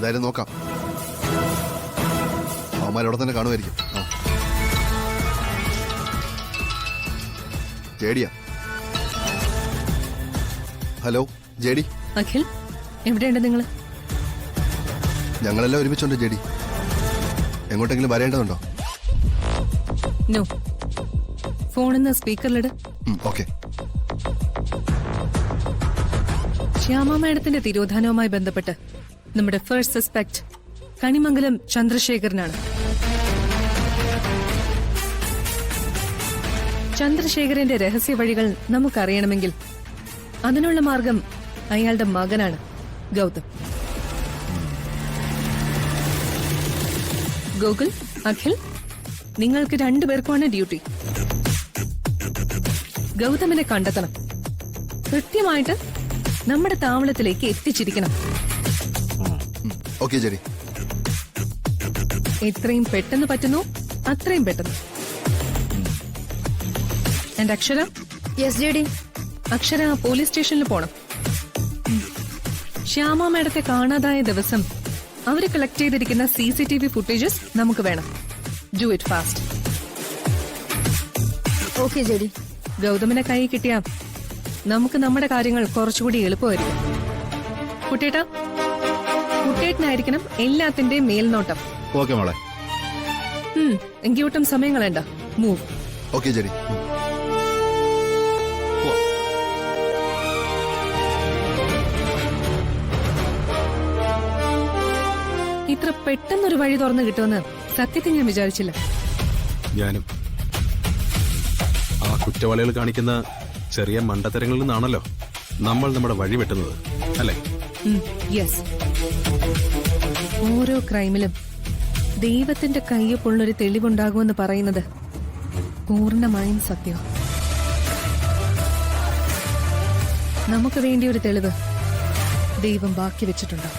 ഏതായാലും നോക്കാം. അവന്മാരവിടെ തന്നെ കാണുമായിരിക്കും. ജേഡിയാ. Hello JD. അഖിൽ, എവിടെയുണ്ട് നിങ്ങൾ? ഞങ്ങളെല്ലാം ഒരുമിച്ചുണ്ട് ജേഡി. എങ്ങോട്ടെങ്കിലും വരേണ്ടതുണ്ടോ? നോ. ഫോണിന്ന് സ്പീക്കറിലിട്. ഓക്കെ. ശ്യാമ മാഡത്തിന്റെ തിരോധാനവുമായി ബന്ധപ്പെട്ട് നമ്മുടെ ഫസ്റ്റ് സസ്പെക്ട് കണിമംഗലം ചന്ദ്രശേഖരനാണ്. ചന്ദ്രശേഖരന്റെ രഹസ്യ വഴികൾ നമുക്കറിയണമെങ്കിൽ അതിനുള്ള മാർഗം അയാളുടെ മകനാണ് ഗൗതം. ഗോകുൽ, അഖിൽ, നിങ്ങൾക്ക് രണ്ടുപേർക്കുമാണ് ഡ്യൂട്ടി. ഗൗതമിനെ കണ്ടെത്തണം. കൃത്യമായിട്ട് നമ്മുടെ താവളത്തിലേക്ക് എത്തിച്ചിരിക്കണം. Okay Jerry. എത്രയും പെട്ടെന്ന് പറ്റുന്നു അത്രയും പെട്ടെന്ന്. ആൻഡ് അക്ഷര? Yes JD. അക്ഷര പോലീസ് സ്റ്റേഷനിൽ പോണം. ശ്യാമ മാഡത്തെ കാണാതായ ദിവസം അവര് കളക്ട് ചെയ്തിരിക്കുന്ന CCTV ഫുട്ടേജസ് നമുക്ക് വേണം. Do it fast. Okay JD. ഗൗതമിനെ കൈ കിട്ടിയാ നമുക്ക് നമ്മുടെ കാര്യങ്ങൾ കുറച്ചുകൂടി എളുപ്പമായിരിക്കും. കുട്ടേട്ടാ, കുട്ടേട്ടനായിരിക്കണം എല്ലാത്തിന്റെയും മേൽനോട്ടം. ഓക്കെ മോളെ. എങ്കിൽ ഒട്ടും സമയം കളയണ്ട. മൂവ്. Okay Jerry. ഇത്ര പെട്ടെന്നൊരു വഴി തുറന്നു കിട്ടുമെന്ന് സത്യത്തിൽ ഞാൻ വിചാരിച്ചില്ല. ഞാനും. ആ കുറ്റവാളികൾ കാണിക്കുന്ന ചെറിയ മണ്ടത്തരങ്ങളിൽ നിന്നാണല്ലോ നമ്മൾ നമ്മുടെ വഴി വെട്ടുന്നത്, അല്ലേ? യെസ്. ഓരോ ക്രൈമിലും ദൈവത്തിന്റെ കയ്യൊപ്പുള്ളൊരു തെളിവുണ്ടാകുമെന്ന് പറയുന്നത് പൂർണ്ണമായും സത്യം. നമുക്ക് വേണ്ടി ഒരു തെളിവ് ദൈവം ബാക്കി വെച്ചിട്ടുണ്ടോ?